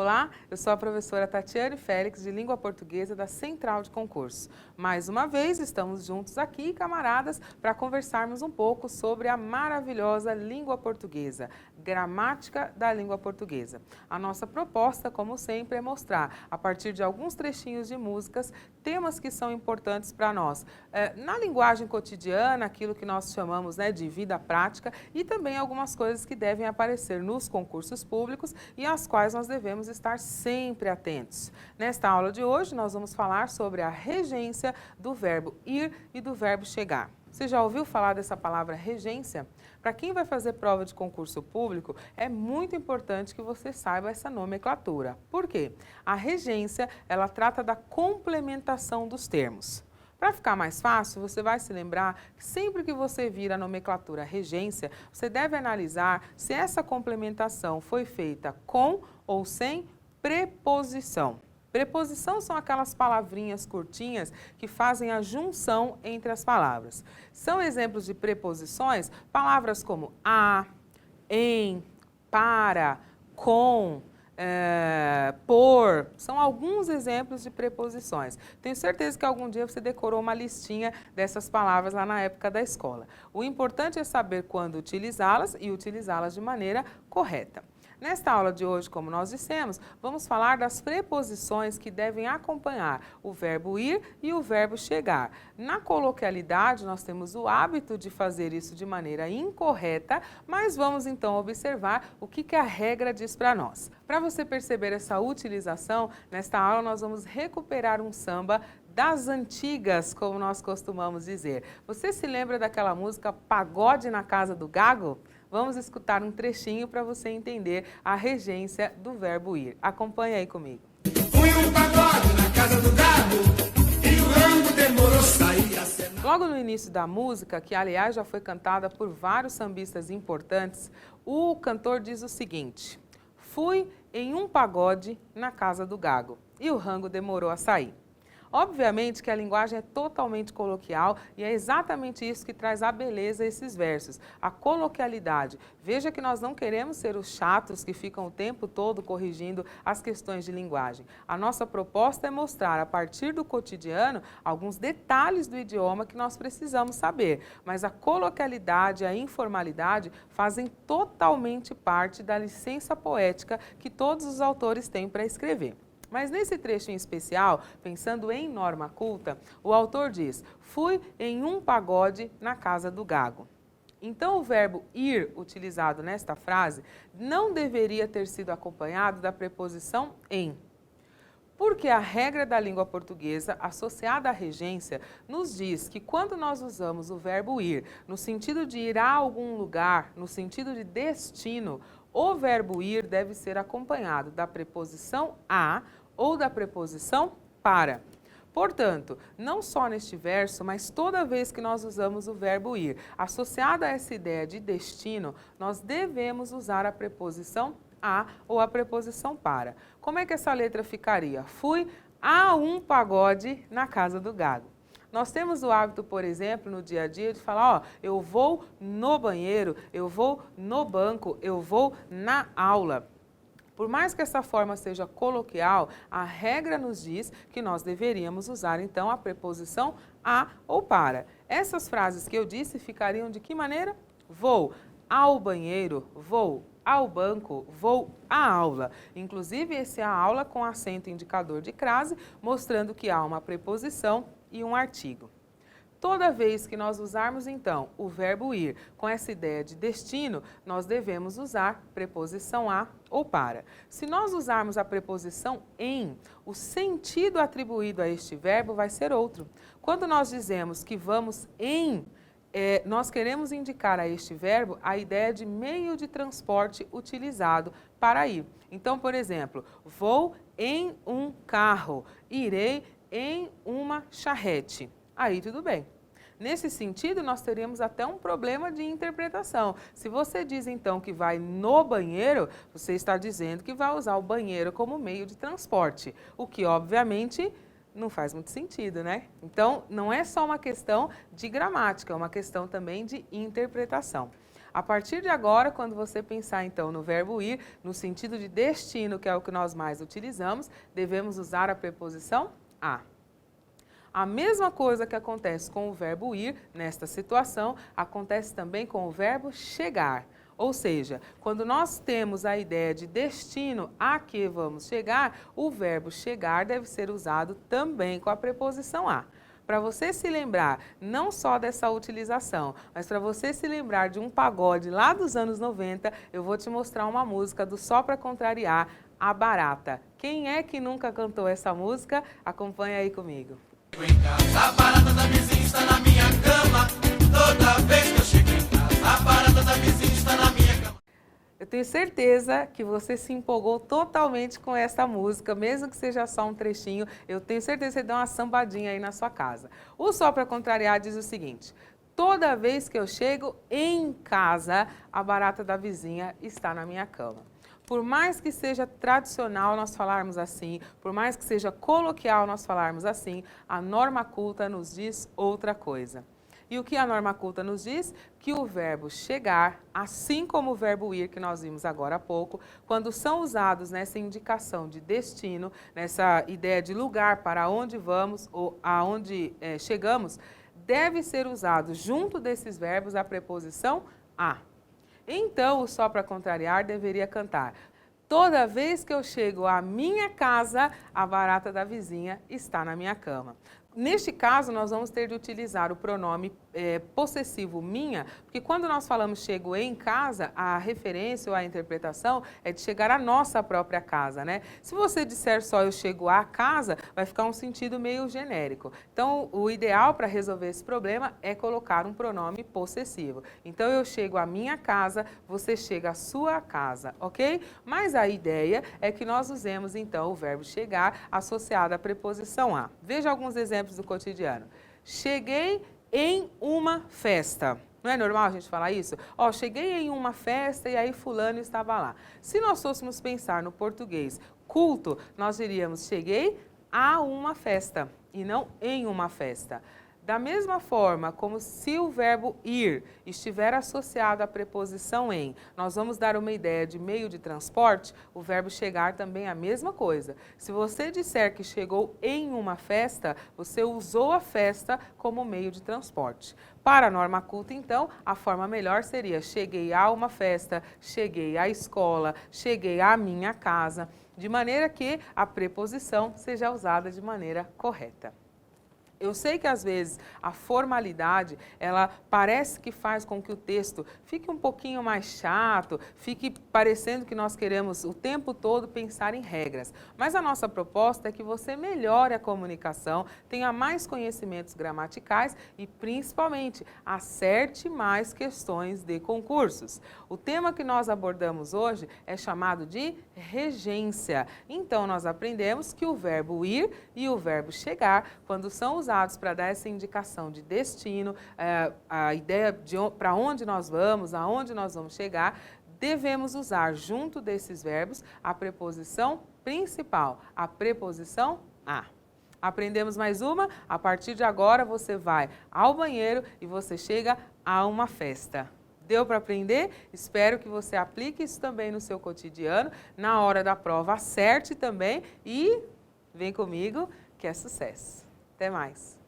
Olá, eu sou a professora Tatiane Félix, de Língua Portuguesa da Central de Concursos. Mais uma vez, estamos juntos aqui, camaradas, para conversarmos um pouco sobre a maravilhosa língua portuguesa, gramática da língua portuguesa. A nossa proposta, como sempre, é mostrar, a partir de alguns trechinhos de músicas, temas que são importantes para nós. Na linguagem cotidiana, aquilo que nós chamamos de vida prática, e também algumas coisas que devem aparecer nos concursos públicos e às quais nós devemos estar sempre atentos. Nesta aula de hoje, nós vamos falar sobre a regência do verbo ir e do verbo chegar. Você já ouviu falar dessa palavra regência? Para quem vai fazer prova de concurso público, é muito importante que você saiba essa nomenclatura. Por quê? A regência, ela trata da complementação dos termos. Para ficar mais fácil, você vai se lembrar que sempre que você vir a nomenclatura regência, você deve analisar se essa complementação foi feita com ou sem preposição. Preposição são aquelas palavrinhas curtinhas que fazem a junção entre as palavras. São exemplos de preposições, palavras como a, em, para, com, por, são alguns exemplos de preposições. Tenho certeza que algum dia você decorou uma listinha dessas palavras lá na época da escola. O importante é saber quando utilizá-las e utilizá-las de maneira correta. Nesta aula de hoje, como nós dissemos, vamos falar das preposições que devem acompanhar o verbo ir e o verbo chegar. Na coloquialidade, nós temos o hábito de fazer isso de maneira incorreta, mas vamos então observar o que a regra diz para nós. Para você perceber essa utilização, nesta aula nós vamos recuperar um samba das antigas, como nós costumamos dizer. Você se lembra daquela música Pagode na Casa do Gago? Vamos escutar um trechinho para você entender a regência do verbo ir. Acompanhe aí comigo. Fui um pagode na casa do Gago e o rango demorou sair a cena. Logo no início da música, que aliás já foi cantada por vários sambistas importantes, o cantor diz o seguinte: fui em um pagode na casa do Gago e o rango demorou a sair. Obviamente que a linguagem é totalmente coloquial e é exatamente isso que traz a beleza a esses versos, a coloquialidade. Veja que nós não queremos ser os chatos que ficam o tempo todo corrigindo as questões de linguagem. A nossa proposta é mostrar, a partir do cotidiano, alguns detalhes do idioma que nós precisamos saber, mas a coloquialidade e a informalidade fazem totalmente parte da licença poética que todos os autores têm para escrever. Mas nesse trecho em especial, pensando em norma culta, o autor diz: fui em um pagode na casa do Gago. Então o verbo ir, utilizado nesta frase, não deveria ter sido acompanhado da preposição em. Porque a regra da língua portuguesa, associada à regência, nos diz que quando nós usamos o verbo ir, no sentido de ir a algum lugar, no sentido de destino, o verbo ir deve ser acompanhado da preposição a ou da preposição para. Portanto, não só neste verso, mas toda vez que nós usamos o verbo ir, associado a essa ideia de destino, nós devemos usar a preposição a ou a preposição para. Como é que essa letra ficaria? Fui a um pagode na casa do Gago. Nós temos o hábito, por exemplo, no dia a dia de falar, eu vou no banheiro, eu vou no banco, eu vou na aula. Por mais que essa forma seja coloquial, a regra nos diz que nós deveríamos usar, então, a preposição a ou para. Essas frases que eu disse ficariam de que maneira? Vou ao banheiro, vou ao banco, vou à aula. Inclusive, esse é a aula com acento indicador de crase, mostrando que há uma preposição e um artigo. Toda vez que nós usarmos, então, o verbo ir com essa ideia de destino, nós devemos usar preposição a ou para. Se nós usarmos a preposição em, o sentido atribuído a este verbo vai ser outro. Quando nós dizemos que vamos em, nós queremos indicar a este verbo a ideia de meio de transporte utilizado para ir. Então, por exemplo, vou em um carro, irei em uma charrete. Aí tudo bem. Nesse sentido, nós teríamos até um problema de interpretação. Se você diz então que vai no banheiro, você está dizendo que vai usar o banheiro como meio de transporte, o que obviamente não faz muito sentido, né? Então, não é só uma questão de gramática, é uma questão também de interpretação. A partir de agora, quando você pensar então no verbo ir, no sentido de destino, que é o que nós mais utilizamos, devemos usar a preposição a. A mesma coisa que acontece com o verbo ir, nesta situação, acontece também com o verbo chegar. Ou seja, quando nós temos a ideia de destino a que vamos chegar, o verbo chegar deve ser usado também com a preposição a. Para você se lembrar não só dessa utilização, mas para você se lembrar de um pagode lá dos anos 90, eu vou te mostrar uma música do Só Pra Contrariar, A Barata. Quem é que nunca cantou essa música? Acompanha aí comigo. Em casa, a barata da vizinha está na minha cama. Toda vez que eu chego em casa, a barata da vizinha está na minha cama. Eu tenho certeza que você se empolgou totalmente com essa música, mesmo que seja só um trechinho, eu tenho certeza que você deu uma sambadinha aí na sua casa. O Só Pra Contrariar diz o seguinte: toda vez que eu chego em casa, a barata da vizinha está na minha cama. Por mais que seja tradicional nós falarmos assim, por mais que seja coloquial nós falarmos assim, a norma culta nos diz outra coisa. E o que a norma culta nos diz? Que o verbo chegar, assim como o verbo ir, que nós vimos agora há pouco, quando são usados nessa indicação de destino, nessa ideia de lugar para onde vamos ou aonde chegamos, deve ser usado junto desses verbos a preposição a. Então, o Só Pra Contrariar deveria cantar: toda vez que eu chego à minha casa, a barata da vizinha está na minha cama. Neste caso, nós vamos ter de utilizar o pronome possessivo minha, porque quando nós falamos chego em casa, a referência ou a interpretação é de chegar à nossa própria casa, né? Se você disser só eu chego à casa, vai ficar um sentido meio genérico. Então, o ideal para resolver esse problema é colocar um pronome possessivo. Então, eu chego à minha casa, você chega à sua casa, ok? Mas a ideia é que nós usemos, então, o verbo chegar associado à preposição a. Veja alguns exemplos do cotidiano. Cheguei em uma festa. Não é normal a gente falar isso? Ó, cheguei em uma festa e aí fulano estava lá. Se nós fôssemos pensar no português culto, nós diríamos cheguei a uma festa e não em uma festa. Da mesma forma, como se o verbo ir estiver associado à preposição em, nós vamos dar uma ideia de meio de transporte, o verbo chegar também é a mesma coisa. Se você disser que chegou em uma festa, você usou a festa como meio de transporte. Para a norma culta, então, a forma melhor seria cheguei a uma festa, cheguei à escola, cheguei à minha casa, de maneira que a preposição seja usada de maneira correta. Eu sei que às vezes a formalidade, ela parece que faz com que o texto fique um pouquinho mais chato, fique parecendo que nós queremos o tempo todo pensar em regras. Mas a nossa proposta é que você melhore a comunicação, tenha mais conhecimentos gramaticais e, principalmente, acerte mais questões de concursos. O tema que nós abordamos hoje é chamado de regência. Então, nós aprendemos que o verbo ir e o verbo chegar, quando são usados para dar essa indicação de destino, a ideia de para onde nós vamos, aonde nós vamos chegar, devemos usar junto desses verbos a preposição principal, a preposição a. Aprendemos mais uma? A partir de agora você vai ao banheiro e você chega a uma festa. Deu para aprender? Espero que você aplique isso também no seu cotidiano. Na hora da prova, acerte também e vem comigo que é sucesso. Até mais!